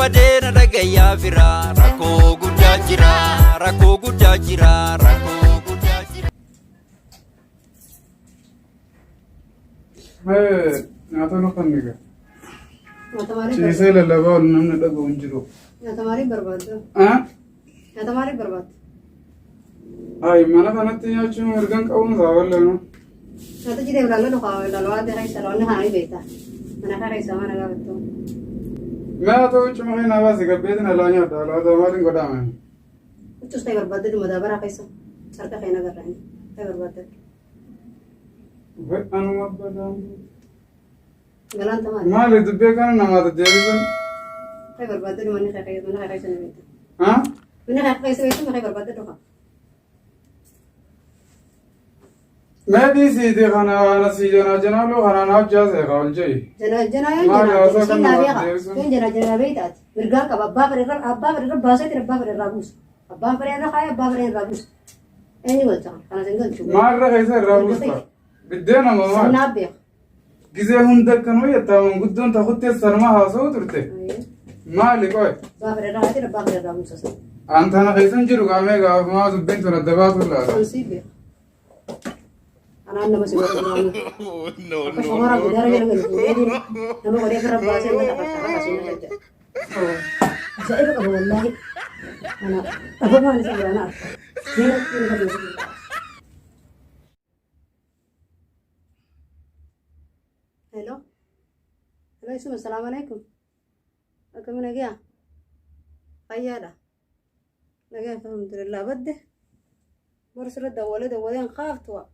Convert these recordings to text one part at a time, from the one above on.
badena dagaya fira rako gudda jira rako gudda jira rako gudda jira nyaato no kanniga ciisee lallabaa ol namni dhaga'u hin jiru nyaata maalii barbaadda? Nyaata maalii barbaadda? Ay mana kanatti nyaachuun mirgan qabuun isaa walleenu Nyaata jiree ilaallu ilaaluu adda keessa loonni kana ni beekta. Mana kana keessa mana gaafattu. Nyaata huccuma kee naa baasi gabbeetiin alaa nyaadda alaata maaliin godhame Huccus ta'e barbaadda dhuma dabaraa keessa sarka kee nagarraan ta'e barbaadda. Anuma badaan Galaanta maali? maali dubbee kana namaata deebisuun Ta'e barbaadda dhuma ni keessa ni beekta. haa Mana kana keessa beektu ta'e barbaadda dhufa. meedii siiti kana ana si janaa kana naaf jaasee ka ol jeyi Janaa Maali yoo haasoo jira kan naa namaaf beeka. deebisuun? Kun janaa beektaati. Mirgaan qaba abbaa fedhe baaseeti abbaa fedhe irraa buusu. Abbaa fedhe irra kaayee abbaa fedhe irraa buusu. Eenyu galcha kana sin galchu. maalirra keessa irraa buusta biddeen amma maal Sinnaaf beeka. gisee hunda akkanuu yettaaman guddoon takuttee sanuma haasa'u turte maali qoy Abbaa fedhe irraa kaayee abbaa fedhe irraa buusa. antana keessan jiru qaamee gaafamaa dubbiin tun adda baatu laata Ansi beeka. Anaan nama si godhu duraanii. Akka shawara guddaa jala gadi fuudhee jiru. Nama godhee irra baasee nama taphachaa akkasiin na jajja. Ajaa'iba qaba wallaahi. Ana dhabamaan isa biraanaa. Seera ittiin gadeessu. Hello. Hello isuma salaamu alaikum. Akkami nagaa? Fayyaadha. Nagaa alhamdulillah badde. Borsira dawwaleen qaaftuwa.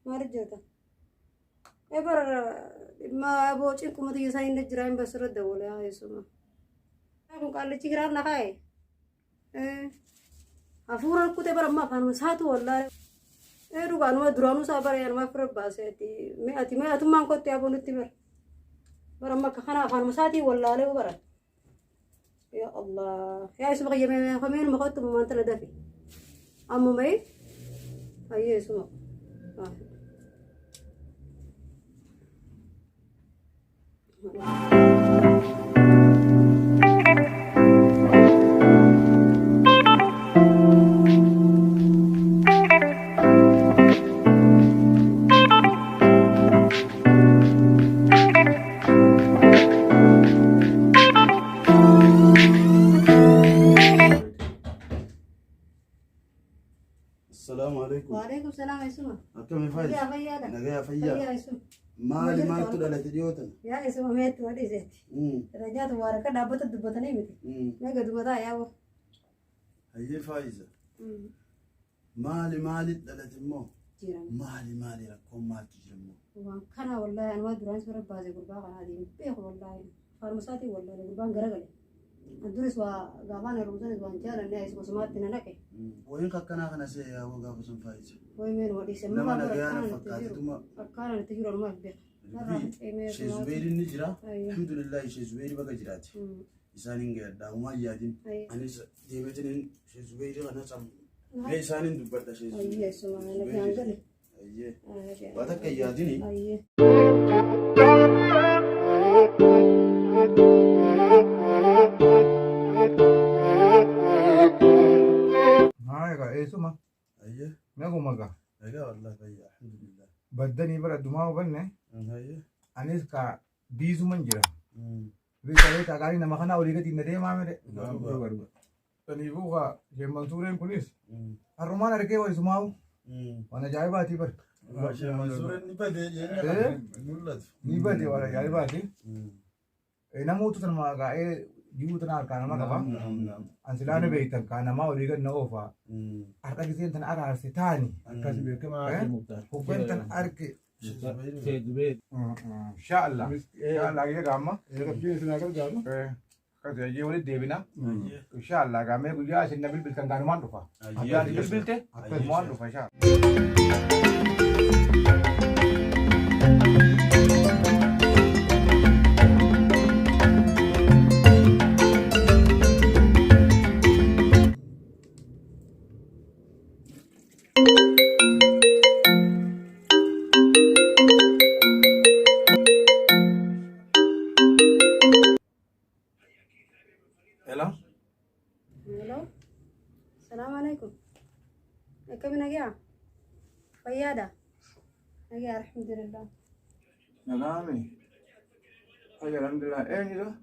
Maal jeeta? Ebar ma boocin kumati isa hin jiraan basira dawwale haa isuma. Kun qallichi giraan na kaaye. Hafuura kutee bara amma afaan saatu wallaahi. Dhugaanuma duraanuu isaa bara yaanuma fira baaseeti. Mee atummaan kottee aboonutti bara amma akka kana afaan saatii wallaalee bara. Ya Allah. Ya isuma qayyamee fameen makottu maanta na dafi. Amma mee? Ayyee isuma. السلام عليكم. وعليكم السلام يا اسما. أكمل فايز. يا فيادا. نجايا فيا. يا اسما. مالي ما تقول تديوتنا. يا اسما ميت ودي زيت. رجعت وارك دابت دبتني ميت. ما قد مضى يا ابو. هي فايزة. مالي دلت مو. مالي ركوم مال تجرمو. وكان والله أنا ما دران سورة بازي قربان هذه بيه والله. فارمساتي والله قربان قرقلي. الدرس وقافان الرمزان وانجالا الناس وسماتنا لك. وين كنا خنا سيا وقافو سن فايز. وين ودي سماه. لما نجانا فكاتما. أكان التجير الماء بيه. شيء زبير النجرة. الحمد لله شيء زبير بقى جراتي. إنسانين قاعد وما يادين. أنا ديمتين شيء زبير أنا سام. ليه إنسانين دبّرت شيء زبير. أيه سماه أنا في عندنا. أيه. واتك ياديني. أيه. Eesuma أيه. nagumaga أيه والله بيا الحمد لله. baddanii bara dumaa banne أيه. anis ka biisuman jira biisalee taqaalii nama kana olii gadi na deemaa mire saniifuu ka sheemmansuureen kunis harrumaan argee wa isumaawu waan ajaa'ibaatii bar ni bade waan ajaa'ibaati namoota sanuma gaa'ee jiru tana harkaa nama qaba ansilaana beektan kaa namaa olii gadi na oofaa harka giseen tan araarse taani hubban tan arge Inshallah. Inshallah ya gamma. Kasi aje wali debina. Inshallah gamme guyyaa isin nabil bilkan ganu man dhufa. Abdaan bilbilte akkas man dhufa inshallah. فيادا يا الحمد لله نعمي أجل الحمد لله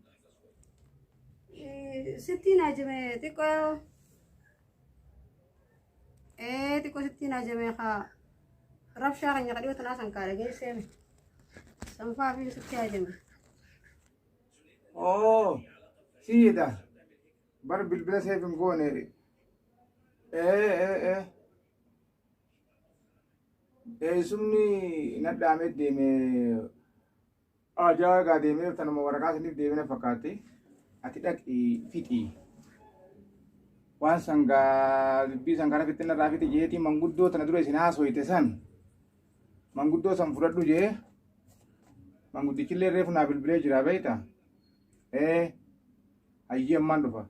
إيه ده 60 أجمع تكو تكو 60 أجمع خا رب شهر يقدر تناسن كاره جاي سامي سنفع في 60 أجمع أوه سيدا بر بالبلاد هي بنقول sumni na dame deeme ajaaga deeme tanuma waraqaa siniif deemina fakkaate ati dhaqi fixi waan sangaa dubbii san kana fixinna irraa fixi jeetii manguddoo tana dura isin haasoyte san manguddoo san fudhadhu jee manguddichillee reefu naa bilbilee jira beeyta hayyee ammaan dhufa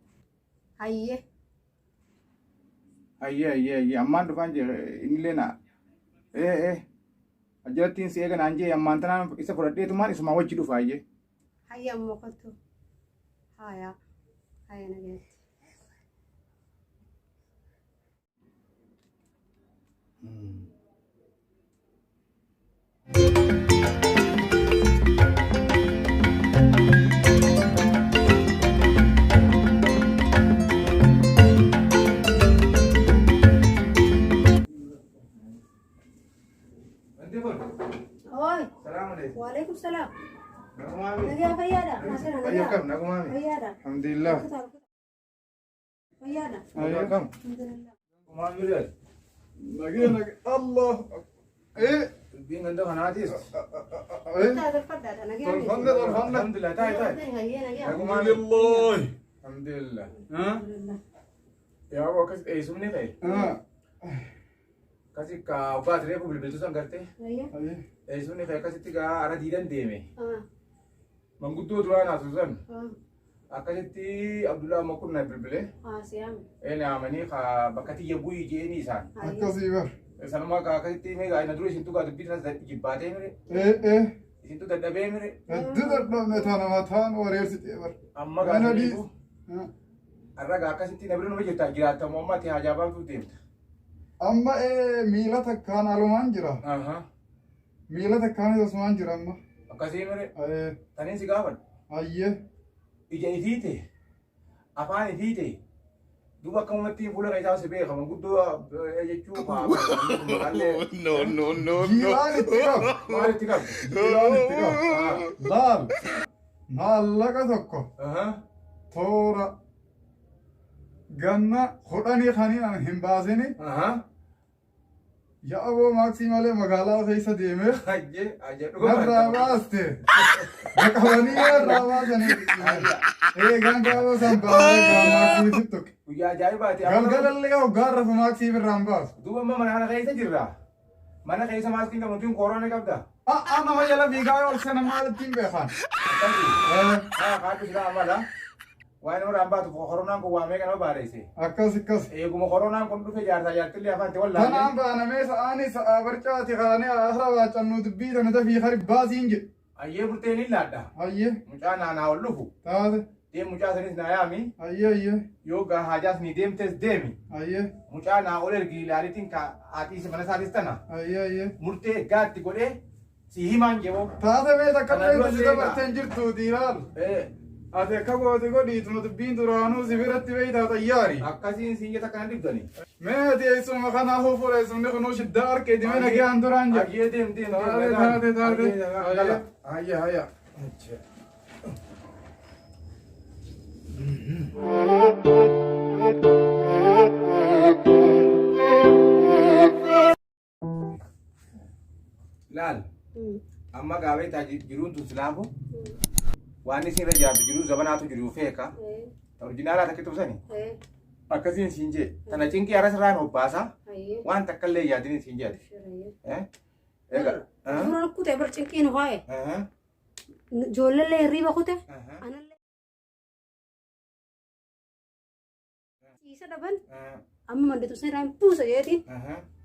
hayyee ammaan dhufaan jee innillee na ajalattiin si eegan anjee ammaan tanaan isa fudhadheetumaan isumaa wajji dhufa hayyee hayyee ammoo kottu haya nageetti Oi. Assalamualaikum. Waalaikumsalam. Nagumami. Nagaa fayyaadha? Ayya kam nagumami. Fayyaadha? Alhamdulillah. Fayyaadha? Ayya kam. Alhamdulillah. Nagumami ulit. Nagi. Allah. Bin ganda kanatis. Fadda. Nagaa. Alhamdulillah. Tay. Alhamdulillah. Alhamdulillah. Alhamdulillah. Ya Allah kas sumni kay. Kasi ka ubat reefu bilbiltu san garte. Ayya. Sumni kay kasi tiga ara diidan deeme. Ah. Manguddoo duraan asusan. Ah. Akkasitti Abdullah Makun na bilbile. Siyam. Naamanii ka bakka tiyya bu'ii jeeni isaan. Akkasii bar. Sanuma ka akkasitti meeqa ina dura isin tugaa dubbii tanas jibbaatee mire. Isin tu dadhabee mire. Hedduu dadhabne tana mataan wareersitee bar. Amma Kana gaafatu. Arraga akkasitti na bira nama jirta jiraatamu amma ati hajaabaan tu deemta. Amma miila takkaan alumaan jira. Miila takkaan asumaan jira amma. Akkasii mire. Taniin si gaafadhu. Ayyee. Ija ifiite. Afaan ifiite. Duuba akkamumatti fuula isaa si beeka manguddoo jechuu No. Jilaan itti qabu. maal itti qabdu? Jilaan itti qabu. Laal. Maallaqa tokko. Toora. Ganna hodhanii kaniin hin baasini. Yaa aboo maaksii malee magaalaa keessa deemee. Narraa baaste. Qabanii narraa baasanii. Eegaan gaafa san baasee gaa maaksii fittuqe. Guyyaa ajaa'ibaati. Galgalallee hoggaan rafu maaksii birraan baasu. Duuba amma mana keessa jirra. Mana keessa maaskii qabuun kooroona qabda. Nama jala fiigaa yoo sana maalittiin beekan. Kaatu silaa amala. Waan nama raambaatu koronaan kun waamee kana baareesse. Akkas. Eeguma koronaan kun dhufe jaarsaa jaartillee afaanti wallaalee. Kanaan baanamee sa'aanis sa'a barcaati kaanee asra waacannuu dubbii tana dafii hari baasiin jedhe. Ayyee burteen hin laadha. Hayyee. Mucaa naanaa ol dhufu. Taate. Deem mucaa sanis naa yaami. Hayyee. Yoo gaa haajaas ni deemtes deemi. Hayyee. Mucaa naa ol ergi ilaaliitiin ka haatiisi mana isaatis tana. Hayyee. Murtee gaatti godhee si himaan jeboo. Taate mee takka meeshaa si dabarteen jirtu diiraal. Ati akka gooti godhiituma dubbiin duraanuu si biratti beeytaa xayyaari. Akkasiin siin jeta kana dibdani. Mee ati eessuma kanaafuu fuula eessumni kunuu shiddaa harkee dimee nagaan duraan jedhe. Ayyee deem. Taate. Hayya. Laal. Amma gaabee taa jiruun tun silaafu. Waan isin irra jiraatu jiru zabanaatu jiru feeka. Orjinaalaa takki tubsani. Akkasiin siin jee. Tana cinqii aras irraan hobbaasa. Waan takka illee yaadini siin jeeti. Suuraan kutee bar cinqiin ho'e. Ijoollee hirriiba kute. Ciisa dhaban. Amma mandeetu sirraan buusa jeetiin.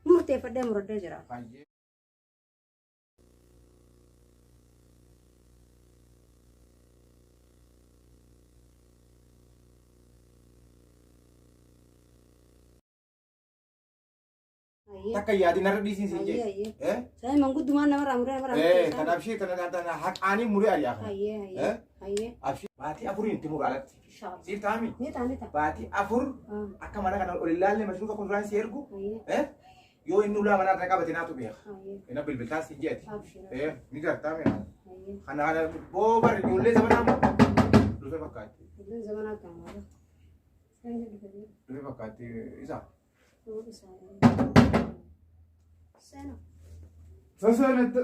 Murteeffadhee muradhee jira. takka yaadi narra dhiisiin siin Ayyee jedhe. ayyee. Saya manguddumaan namarraa muree namarraa Kan abshii tana haqaanii muree ari'aa kana. Ayyee ayyee. Ayyee. Abshii baatii afuriin itti muru alatti. Inshallah. Siif taami? Ni ta'a. Baatii afur akka mana kana ol ilaalle mashruufa kuduraan si ergu. Ayyee. Yoo inni ulaa manaa irra qabate naatu beeka. Ayyee. Ina bilbiltaa si jedhe. Abshira. Ni gartaa mee? Ayyee. Kana boobar ijoollee zamanaa moo? Dhufee fakkaatti. Ijoolleen zamanaa akkamaadha. Isaan jedhu fedhii. Dhufee fakkaatti isa. Seno. Saseenette.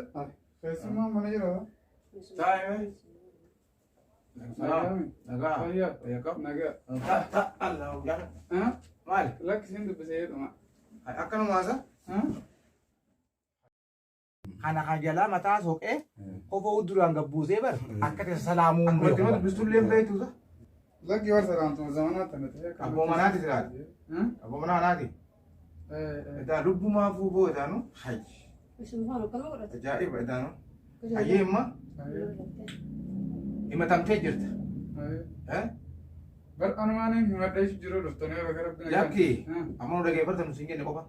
Keessumaa mana jira. Taa'ee. Nagaami. Nagaa. Fayyaa. Fayyaa. Nagaa. Allah yaa. Maali? Lakkisiin dubbisee jedhuma. Akkanumaasa. Kana kajalaa mataa soqee kofoo duraan gabbuusee bar akka tasa salaamuu hin beeku. Akkuma dubbistullee hin beektuusa. Lakki war salaamtuma zamanaa tana ta'e. Abboo manaati jiraate. Abboo manaa manaati. Edaa lubbumaa fuuboo edaanu. Hayyi. Isuma kana godhate. Ajaa'iba edaanu. Hayyee imma himatamtee jirta. Bar anumaaniin himadhee jiru dhuftanii bakka rabbi Lakki amma nu dhageeffatanu siin jenne qofa.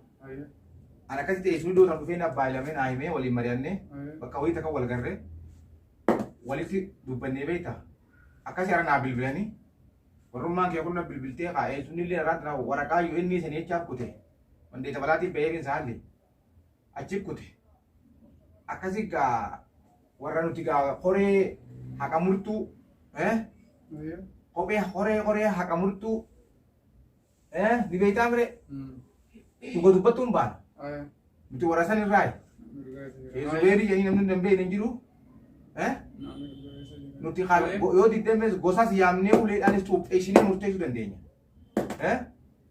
Ana akkasi ta'e sun iddoo dhufee na baay'ilame naa himee waliin mari'annee bakka wayii takka wal garree walitti dubbannee beekta. Akkasi hara naa bilbilanii warrummaan kee kun na bilbiltee kaa'ee sunillee irraa waraqaa yoo inni sanii jechaaf kute wandee dabalaatiif ba'ee isaallee achi kute. Akkasi gaa warra nuti gaa horee haqa murtuu kophee horee haqa murtuu ni beektaa fire dhuga dubbattuun baana. Nuti warra san irraa Zubeerii jedhanii namni danda'e hin jiru. Nuti yoo digdamees gosas yaamnee uleedhaanis tuupheessinee murteessuu dandeenya.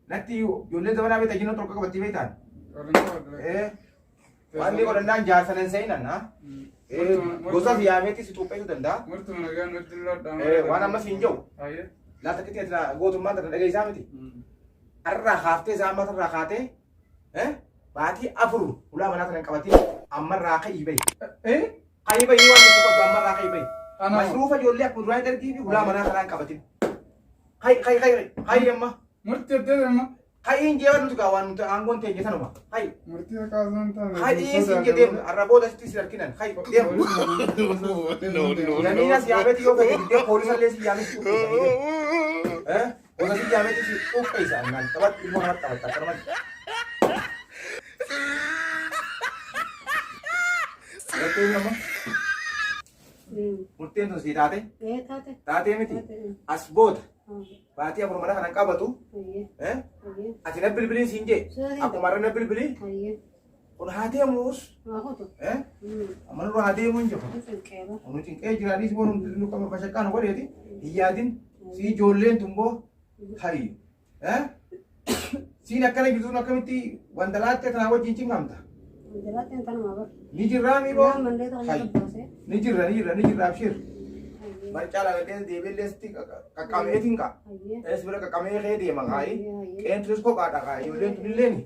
Natti ijoollee zamanaa beektaa jiran tokko qabattee beektaan. Wanni godhannaan jaarsanan seenan gosas yaameetti si tuupheessuu danda'a. Murtuma nagaa nutti lodhaa. Waan ammas hin jiru. Laata qixxee gootummaa tana dhageessaa miti. Har'aa haaftee isaa amma irraa kaatee baatii afur ulaa manaa kana qabatee amma irraa ka'ii bahi. Ka'ii bahi waan nuti qabdu amma irraa ka'ii bahi. Mashruufa ijoollee akkuma duraan darbii fi ulaa manaa kanaan qabatin. Ka'ii amma. Murtii adda amma. Ka'iin jee waan nuti gaa waan nuti aangoon teenye sanuma. Ka'ii. Murtii akkaataan taane. Ka'ii siin jedhee har'a booda sitti si harkinan. Ka'ii deemu. Namni as yaameeti yoo fedhe diddee poolisa illee si yaamee si uffisa. Gosa si yaamee si uffisa. Naan taphatti ilmoo namatti taphatta akkanumatti. Murteen tun sii taate? Taate. Taatee miti? As booda baatii afur mana kanan qabatu ati na bilbiliin siin jee akkuma irra na bilbilii kun haa deemuus amma nurra haa deemuu hin jiru. Nu cinqee jiraadhiis boonu nu qaba bashaqaan godheeti hin yaadin si ijoolleen tumboo hayyu. Siin akkana jirtuun akkamitti wanta laattee kanaa wajjin cinqamta? Ni jirraa miiboo? Ni jirra abshir. Macaa lagatee deebiillee sitti qaqqameetiin qa. Es bira qaqqamee kee deema qaayi. Qeenturis kophaadha qaayi. Ijoolleen tunilleeni.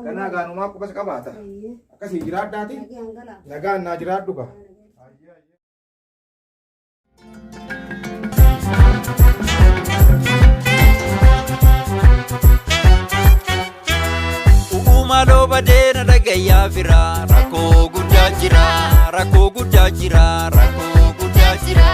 Kanaa gaanumaa qubas qabaata. Akkasii jiraaddaati. Nagaan naa jiraadhu qa. Maaloo badeena dhagayyaa fira rakkoo guddaa jira rakkoo guddaa jira rakkoo guddaa jira.